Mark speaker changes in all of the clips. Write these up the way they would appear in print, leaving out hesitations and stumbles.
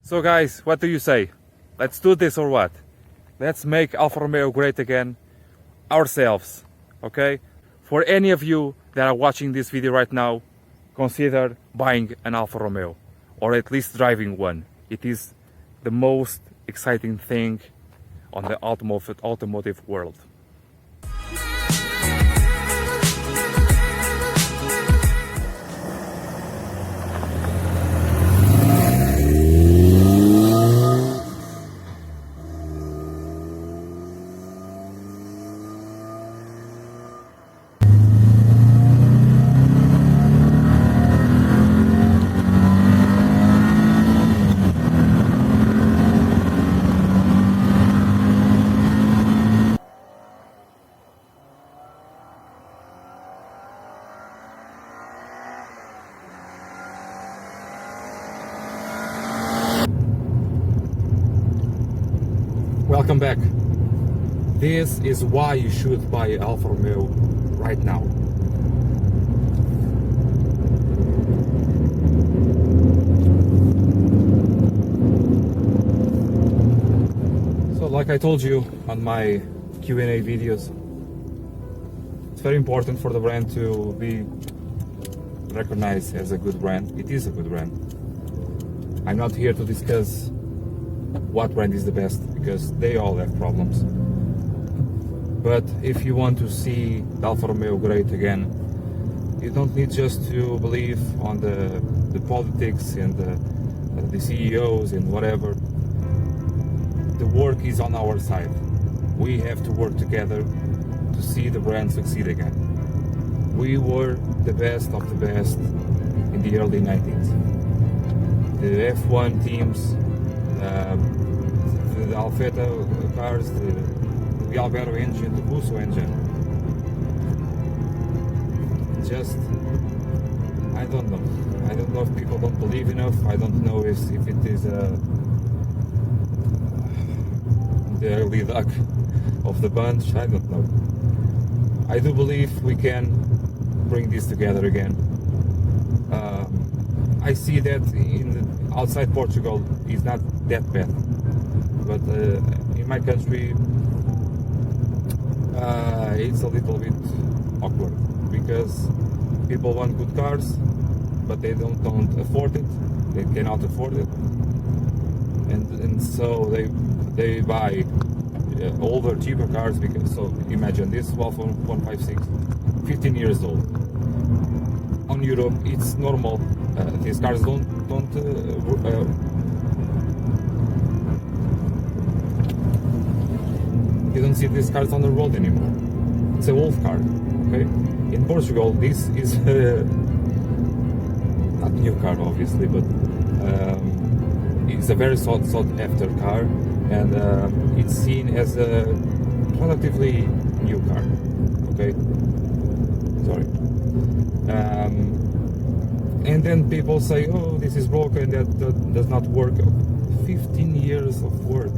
Speaker 1: So guys, what do you say? Let's do this or what? Let's make Alfa Romeo great again ourselves, okay? For any of you that are watching this video right now, consider buying an Alfa Romeo, or at least driving one. It is the most exciting thing on the automotive world. Welcome back. This is why you should buy Alfa Romeo right now. So like I told you on my Q&A videos, it's very important for the brand to be recognized as a good brand. It is a good brand. I'm not here to discuss what brand is the best, because they all have problems. But if you want to see Alfa Romeo great again, you don't need just to believe on the politics and the CEOs and whatever. The work is on our side. We have to work together to see the brand succeed again. We were the best of the best in the early 90s. The F1 teams, the Alfetta cars, the Alvaro engine, the Busso engine. Just, I don't know. I don't know if people don't believe enough. I don't know if it is the early luck of the bunch. I don't know. I do believe we can bring this together again. I see that outside Portugal is not that bad, but in my country it's a little bit awkward, because people want good cars but they don't afford it, they cannot afford it, and so they buy older, cheaper cars. Because, so imagine this Alfa 156, 15 years old. On Europe it's normal. These cars don't you don't see these cars on the road anymore. It's a old car, okay? In Portugal, this is not new car, obviously, but it's a very sought after car, and it's seen as a relatively new car, okay? Sorry. And then people say, oh, this is broken, that does not work. 15 years of work.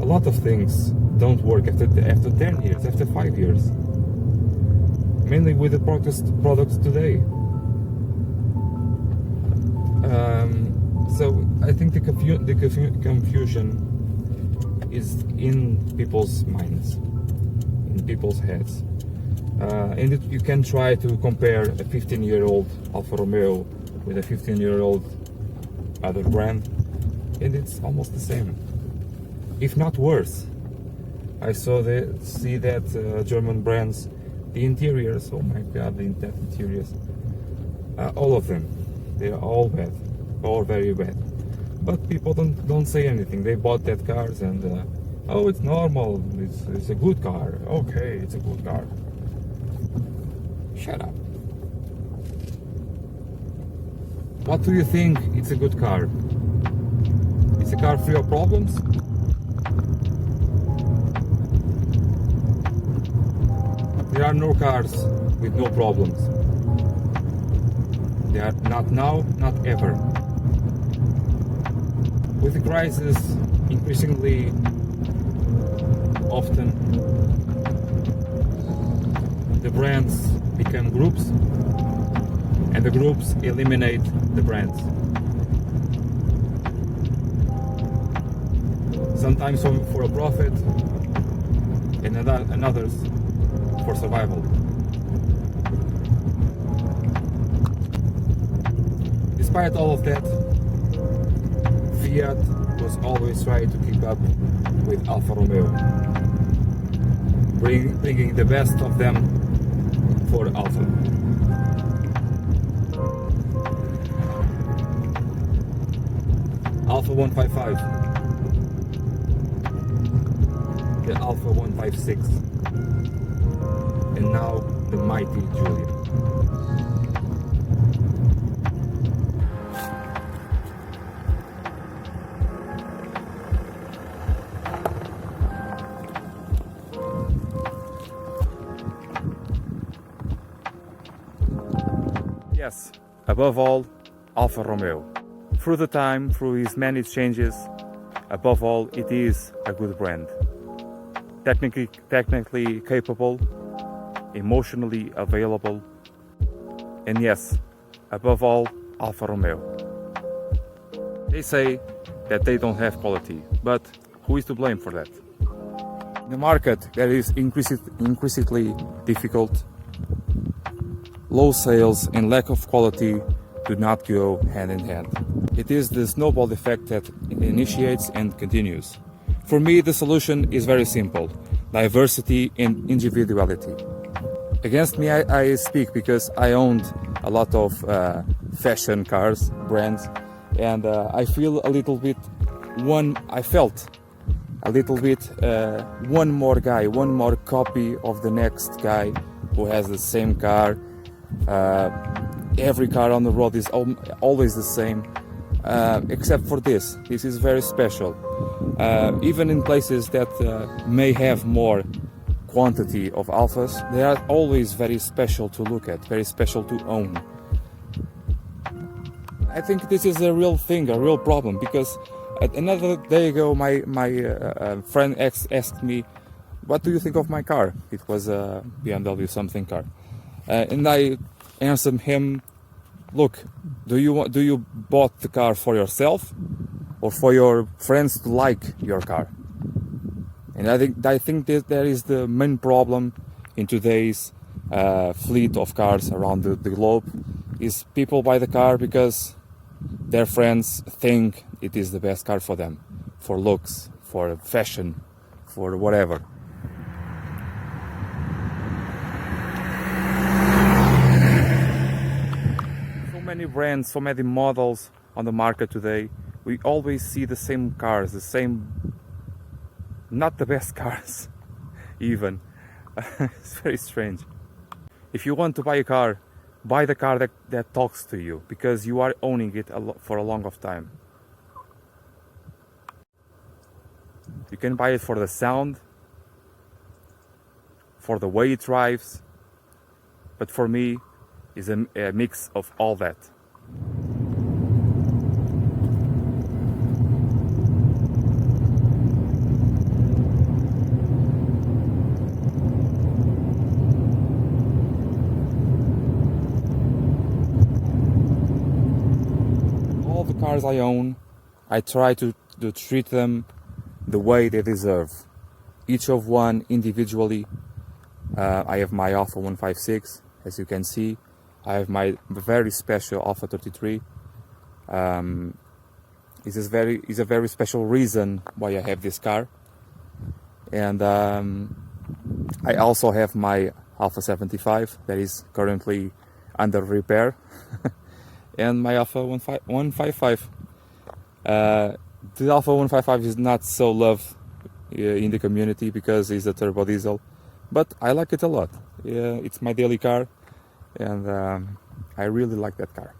Speaker 1: A lot of things don't work after 10 years, after 5 years. Mainly with the products today. So I think the confusion is in people's minds, in people's heads. And you can try to compare a 15-year-old Alfa Romeo with a 15-year-old other brand, and it's almost the same, if not worse. I see that German brands, the interiors, oh my god, the interiors, all of them, they are all bad, all very bad. But people don't say anything. They bought that cars and oh, it's normal, it's a good car. Okay, it's a good car. Shut up. What do you think it's a good car? It's a car free of problems? There are no cars with no problems. They are not now, not ever. With the crisis increasingly often, the brands become groups, and the groups eliminate the brands. sometimes for a profit, and others for survival. Despite all of that, Fiat was always trying to keep up with Alfa Romeo, bringing the best of them for Alfa. Alfa 155, the Alfa 156, and now the mighty Giulia. Yes, above all, Alfa Romeo. Through the time, through his many changes, above all, it is a good brand. Technically capable, emotionally available, and yes, above all, Alfa Romeo. They say that they don't have quality, but who is to blame for that? In a market that is increasingly difficult, low sales and lack of quality do not go hand in hand. It is the snowball effect that initiates and continues. For me, the solution is very simple: diversity and individuality. Against me, I speak because I owned a lot of fashion cars, brands, and I felt a little bit one more guy, one more copy of the next guy who has the same car. Every car on the road is always the same, except for this. This is very special. Even in places that may have more quantity of Alfas, they are always very special to look at, very special to own. I think this is a real thing, a real problem, because another day ago my friend asked me, what do you think of my car? It was a BMW something car. And I answered him, look, do you bought the car for yourself or for your friends to like your car? And I think that is the main problem in today's fleet of cars around the globe, is people buy the car because their friends think it is the best car for them, for looks, for fashion, for whatever. So many brands, so many models on the market today. We always see the same cars, the same, not the best cars even. It's very strange. If you want to buy a car, buy the car that talks to you, because you are owning it for a long of time. You can buy it for the sound, for the way it drives, but for me, it's a mix of all that. All the cars I own, I try to treat them the way they deserve. Each of one individually. I have my Alfa 156, as you can see. I have my very special Alfa 33. It's a very special reason why I have this car. And I also have my Alfa 75 that is currently under repair. And my Alfa 155. The Alfa 155 is not so loved in the community because it's a turbo diesel, but I like it a lot. It's my daily car, and I really like that car.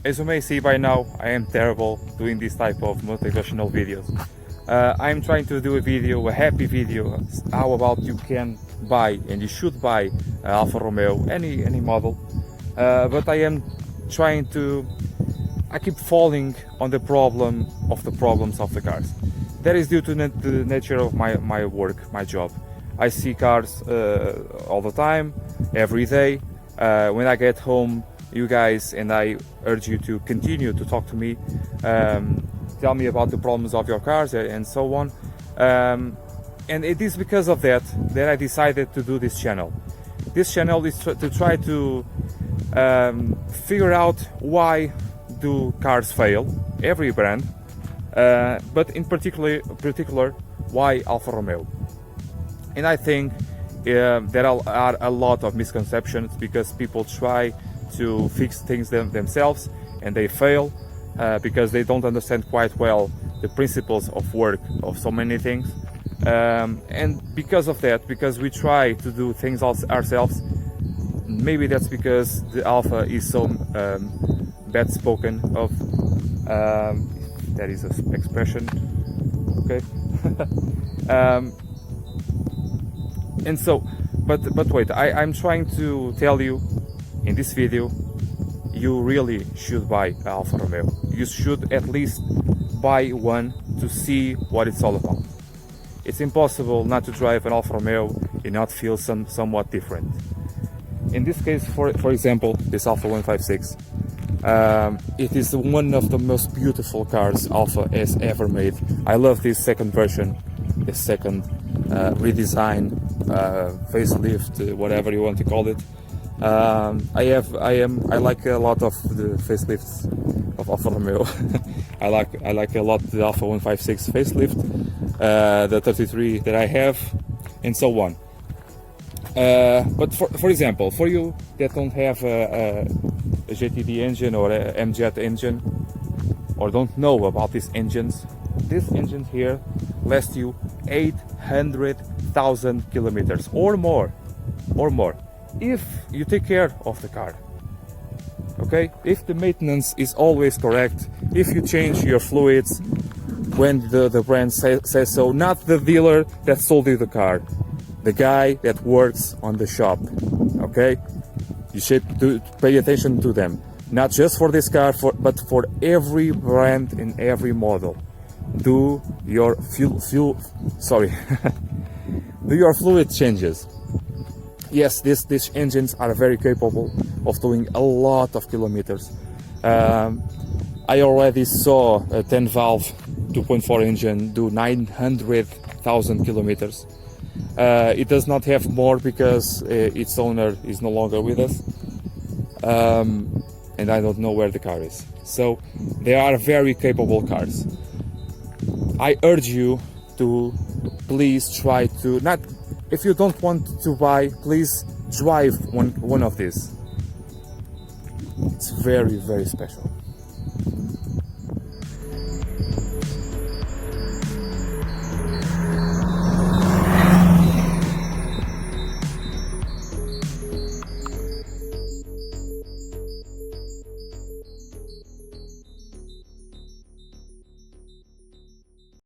Speaker 1: As you may see by now, I am terrible doing this type of motivational videos. I'm trying to do a happy video, how about you can buy and you should buy Alfa Romeo, any model, but I am trying to, I keep falling on the problems of the cars. That is due to the nature of my work, my job. I see cars all the time, every day. When I get home, you guys, and I urge you to continue to talk to me, tell me about the problems of your cars and so on. And it is because of that I decided to do this channel. This channel is to try to figure out why do cars fail, every brand, but in particular why Alfa Romeo. And I think there are a lot of misconceptions because people try to fix things themselves and they fail because they don't understand quite well the principles of work of so many things. And because of that, because we try to do things ourselves, maybe that's because the Alfa is so bad spoken of. That is an expression, okay? And so, but wait, I'm trying to tell you in this video, you really should buy Alfa Romeo. You should at least buy one to see what it's all about. It's impossible not to drive an Alfa Romeo and not feel somewhat different. In this case, for example, this Alfa 156, it is one of the most beautiful cars Alfa has ever made. I love this second version, this second redesign, facelift, whatever you want to call it. I like a lot of the facelifts of Alfa Romeo. I like a lot the Alfa 156 facelift, the 33 that I have, and so on. But for example, for you that don't have a GTD engine or a Mjet engine, or don't know about these engines here last you 800,000 kilometers or more, if you take care of the car. Okay, if the maintenance is always correct, if you change your fluids when the brand says so, not the dealer that sold you the car, the guy that works on the shop. Okay, you should pay attention to them, not just for this car, but for every brand and every model. Do your do your fluid changes. Yes, these engines are very capable of doing a lot of kilometers. I already saw a 10 valve 2.4 engine do 900,000 kilometers. It does not have more because its owner is no longer with us, and I don't know where the car is. So they are very capable cars. I urge you to please try to not, if you don't want to buy, please drive one of these. It's very, very special.